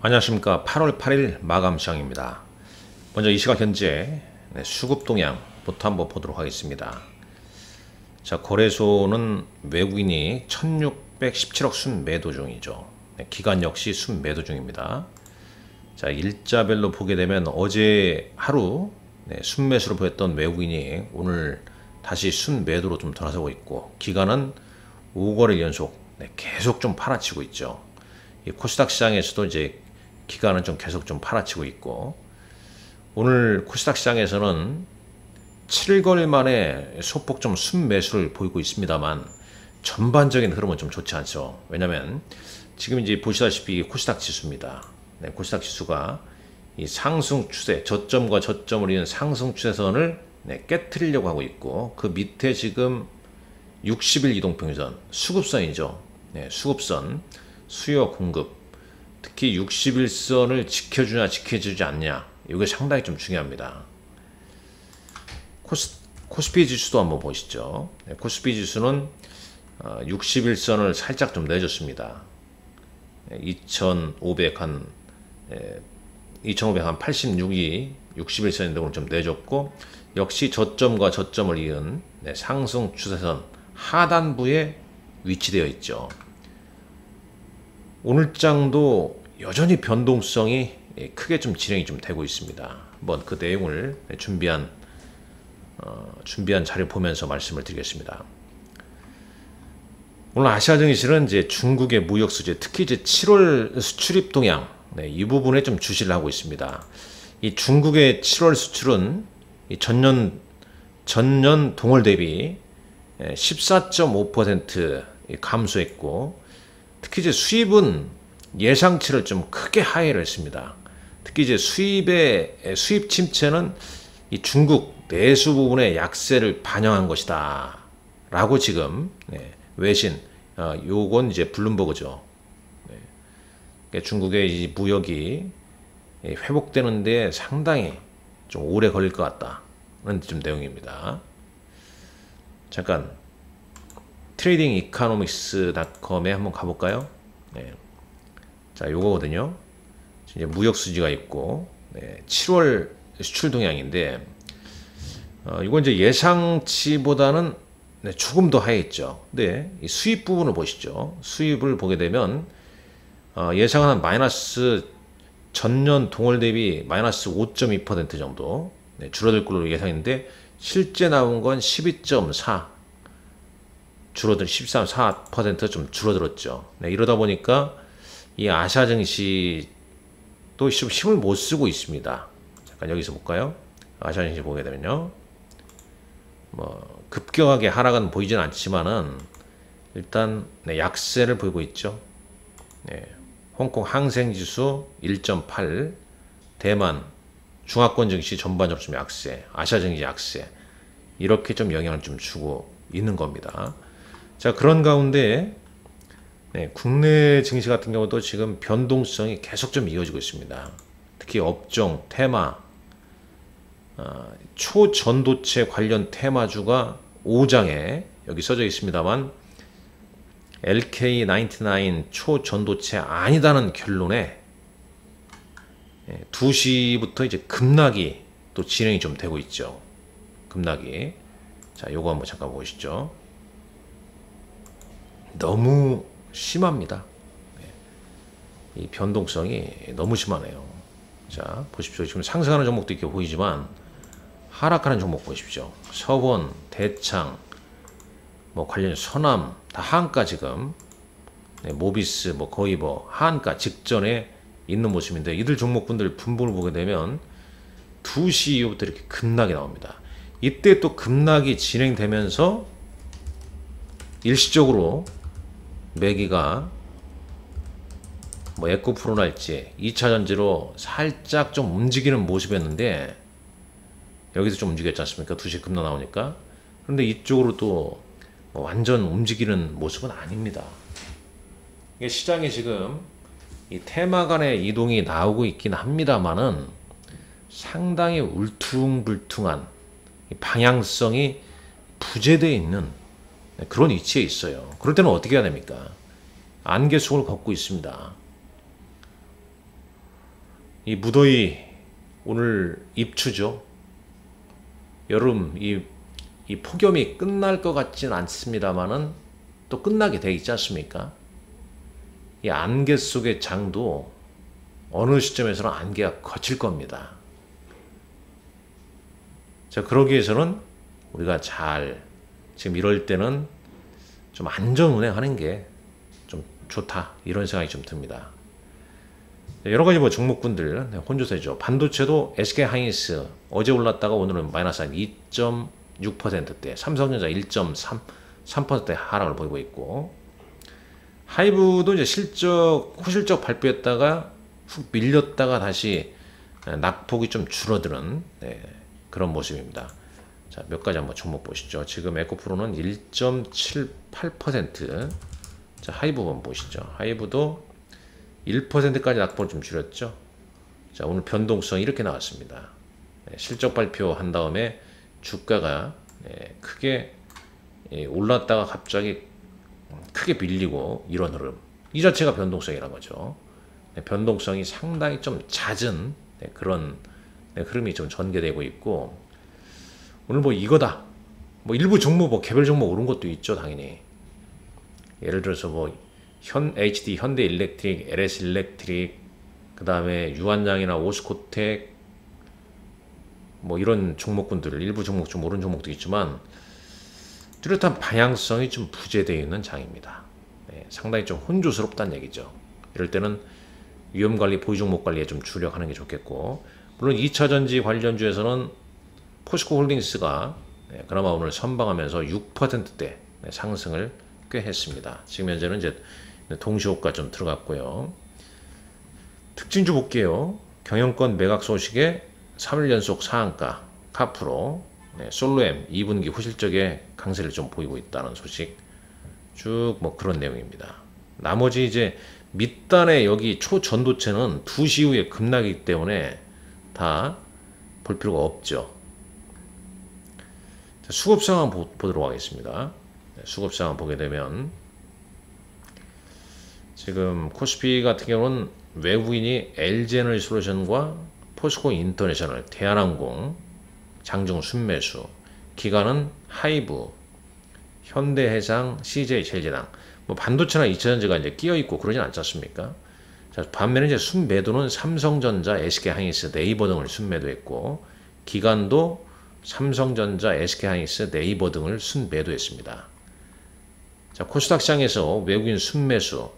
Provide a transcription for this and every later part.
안녕하십니까. 8월 8일 마감 시황입니다. 먼저 이 시각 현재 수급 동향부터 한번 보도록 하겠습니다. 자, 거래소는 외국인이 1617억 순매도 중이죠. 기관 역시 순매도 중입니다. 자, 일자별로 보게 되면 어제 하루 순매수로 보였던 외국인이 오늘 다시 순매도로 좀 돌아서고 있고, 기관은 5거래 연속 계속 좀 팔아치고 있죠. 이 코스닥 시장에서도 이제 기관은 좀 계속 좀 팔아치고 있고, 오늘 코스닥 시장에서는 7거래 만에 소폭 좀 순매수를 보이고 있습니다만 전반적인 흐름은 좀 좋지 않죠. 왜냐면 지금 이제 보시다시피 코스닥 지수입니다. 코스닥 지수가 이 상승 추세, 저점과 저점을 이은 상승 추세선을 깨트리려고 하고 있고, 그 밑에 지금 60일 이동평균선, 수급선이죠. 수급선, 수요 공급, 특히 60일선을 지켜주냐 지켜주지 않냐, 이게 상당히 좀 중요합니다. 코스피 지수도 한번 보시죠. 코스피 지수는 60일선을 살짝 좀 내줬습니다. 2586이 60일선인데 오늘 좀 내줬고, 역시 저점과 저점을 이은 상승 추세선 하단부에 위치되어 있죠. 오늘 장도 여전히 변동성이 크게 좀 진행이 좀 되고 있습니다. 한번 그 내용을 준비한 자료 보면서 말씀을 드리겠습니다. 오늘 아시아 증시는 이제 중국의 무역 수지, 특히 이제 7월 수출입 동향, 이 부분에 좀 주시를 하고 있습니다. 이 중국의 7월 수출은 이 전년 동월 대비 14.5% 감소했고, 특히 이제 수입은 예상치를 좀 크게 하회를 했습니다. 특히 이제 수입 침체는 이 중국 내수 부분의 약세를 반영한 것이다 라고 지금 외신, 요건 이제 블룸버그죠. 그러니까 중국의 이 무역이 회복되는데 상당히 좀 오래 걸릴 것 같다는 좀 내용입니다. 잠깐 트레이딩 이코노믹스닷컴에 한번 가볼까요? 자, 요거거든요. 이제 무역 수지가 있고, 7월 수출 동향인데, 이건 이제 예상치보다는 조금 더 하했죠. 근데 이 수입 부분을 보시죠. 수입을 보게 되면 예상한 마이너스, 전년 동월 대비 마이너스 5.2% 정도 줄어들 걸로 예상인데, 실제 나온 건 12.4, 줄어들 13.4% 좀 줄어들었죠. 이러다 보니까 이 아시아 증시 또 좀 힘을 못 쓰고 있습니다. 잠깐 여기서 볼까요? 아시아 증시 보게 되면요, 뭐 급격하게 하락은 보이진 않지만은 일단 약세를 보이고 있죠. 홍콩 항생지수 1.8, 대만 중화권 증시 전반적으로 좀 약세, 아시아 증시 약세, 이렇게 좀 영향을 좀 주고 있는 겁니다. 자, 그런 가운데 국내 증시 같은 경우도 지금 변동성이 계속 좀 이어지고 있습니다. 특히 업종, 테마, 초전도체 관련 테마주가 5장에 여기 써져 있습니다만, LK99 초전도체 아니다는 결론에 2시부터 이제 급락이 또 진행이 좀 되고 있죠. 급락이. 자, 요거 한번 잠깐 보시죠. 너무 심합니다. 이 변동성이 너무 심하네요. 자, 보십시오. 지금 상승하는 종목도 이렇게 보이지만 하락하는 종목 보십시오. 서원, 대창, 뭐 관련 서남 다 하한가 지금, 모비스 뭐 거의 뭐 하한가 직전에 있는 모습인데, 이들 종목분들 분봉을 보게 되면 2시 이후부터 이렇게 급락이 나옵니다. 이때 또 급락이 진행되면서 일시적으로 매기가 뭐 에코프로랄지 2차전지로 살짝 좀 움직이는 모습이었는데, 여기서 좀 움직였지 않습니까? 2시 급락 나오니까. 그런데 이쪽으로 또 완전 움직이는 모습은 아닙니다. 이게 시장에 지금 이 테마 간의 이동이 나오고 있긴 합니다만은 상당히 울퉁불퉁한 방향성이 부재되어 있는 그런 위치에 있어요. 그럴 때는 어떻게 해야 됩니까? 안개 속을 걷고 있습니다. 이 무더위 오늘 입추죠. 여름 이 폭염이 끝날 것 같진 않습니다만은 또 끝나게 돼 있지 않습니까? 이 안개 속의 장도 어느 시점에서는 안개가 거칠 겁니다. 자, 그러기 위해서는 우리가 잘 지금 이럴 때는 좀 안전 운행하는 게 좀 좋다 이런 생각이 좀 듭니다. 여러 가지 뭐 종목군들 혼조세죠. 반도체도 SK 하이닉스 어제 올랐다가 오늘은 마이너스 한 2.6%대, 삼성전자 1.3% 하락을 보이고 있고, 하이브도 이제 후실적 발표했다가 훅 밀렸다가 다시 낙폭이 좀 줄어드는 그런 모습입니다. 자, 몇 가지 한번 종목 보시죠. 지금 에코프로는 1.78%. 자, 하이브 한번 보시죠. 하이브도 1%까지 낙폭을 좀 줄였죠. 자, 오늘 변동성이 이렇게 나왔습니다. 실적 발표한 다음에 주가가 크게 올랐다가 갑자기 크게 밀리고 이런 흐름. 이 자체가 변동성이란 거죠. 변동성이 상당히 좀 잦은 그런 흐름이 좀 전개되고 있고, 오늘 뭐 이거다. 뭐 일부 종목, 뭐 개별 종목 오른 것도 있죠, 당연히. 예를 들어서 뭐 HD, 현대일렉트릭, LS일렉트릭, 그 다음에 유한양이나 오스코텍, 뭐 이런 종목군들, 일부 종목 좀 오른 종목도 있지만 뚜렷한 방향성이 좀 부재되어 있는 장입니다. 상당히 좀 혼조스럽다는 얘기죠. 이럴 때는 위험관리, 보유종목 관리에 좀 주력하는 게 좋겠고, 물론 2차전지 관련주에서는 포스코홀딩스가 그나마 오늘 선방하면서 6%대 상승을 꽤 했습니다. 지금 현재는 이제 동시호가 좀 들어갔고요. 특징주 볼게요. 경영권 매각 소식에 3일 연속 상한가, 카프로, 솔로엠 2분기 후실적에 강세를 좀 보이고 있다는 소식, 쭉 뭐 그런 내용입니다. 나머지 이제 밑단에 여기 초전도체는 2시 이후에 급락이기 때문에 다 볼 필요가 없죠. 자, 수급 상황 보도록 하겠습니다. 수급 상황 보게 되면 지금 코스피 같은 경우는 외국인이 LG에너지솔루션과 포스코 인터내셔널, 대한항공, 장중 순매수, 기관은 하이브, 현대해상, CJ제일제당, 뭐 반도체나 2차전지가 이제 끼어 있고 그러진 않지 않습니까? 자, 반면에 이제 순매도는 삼성전자, SK하이닉스, 네이버 등을 순매도했고, 기관도 삼성전자, SK하이닉스, 네이버 등을 순매도했습니다. 자, 코스닥 시장에서 외국인 순매수,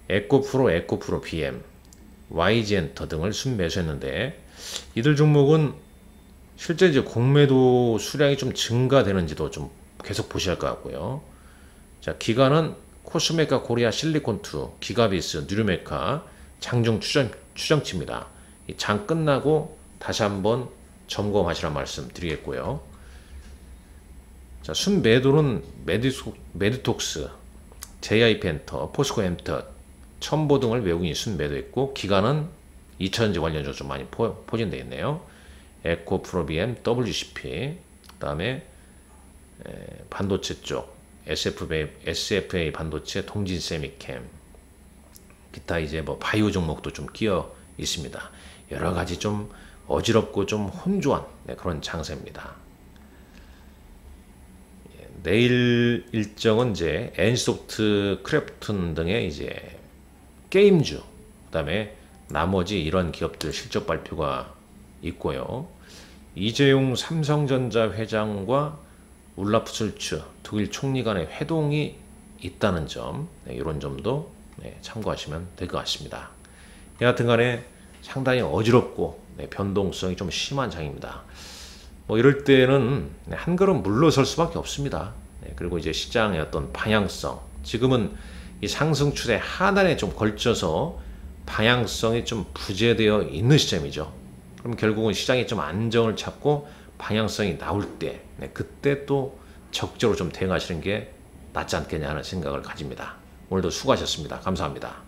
에코프로 BM, YG엔터 등을 순매수했는데, 이들 종목은 실제 이제 공매도 수량이 좀 증가되는지도 좀 계속 보셔야 할 것 같고요. 자, 기관은 코스메카 코리아 실리콘2, 기가비스, 뉴르메카, 장중 추정치입니다. 이 장 끝나고 다시 한번 점검하시라는 말씀 드리겠고요. 자, 순매도는 메디톡스, JI펜터, 포스코엠터, 첨보 등을 외국인이 순매도했고, 기관은 2차전지 관련주 좀 많이 포진되어 있네요. 에코프로비엠, WCP, 그 다음에 반도체 쪽 SFA 반도체, 동진세미캠, 기타 이제 뭐 바이오 종목도 좀 끼어 있습니다. 여러 가지 좀 어지럽고 좀 혼조한 그런 장세입니다. 내일 일정은 이제 NC소프트, 크래프톤 등의 이제 게임주, 그다음에 나머지 이런 기업들 실적 발표가 있고요. 이재용 삼성전자 회장과 울라프술츠 독일 총리 간의 회동이 있다는 점, 이런 점도 참고하시면 될 것 같습니다. 여하튼 간에 상당히 어지럽고 변동성이 좀 심한 장입니다. 뭐 이럴 때는 한 걸음 물러설 수밖에 없습니다. 그리고 이제 시장의 어떤 방향성, 지금은 이 상승 추세 하단에 좀 걸쳐서 방향성이 좀 부재되어 있는 시점이죠. 그럼 결국은 시장이 좀 안정을 찾고 방향성이 나올 때, 그때 또 적극적으로 좀 대응하시는 게 낫지 않겠냐 하는 생각을 가집니다. 오늘도 수고하셨습니다. 감사합니다.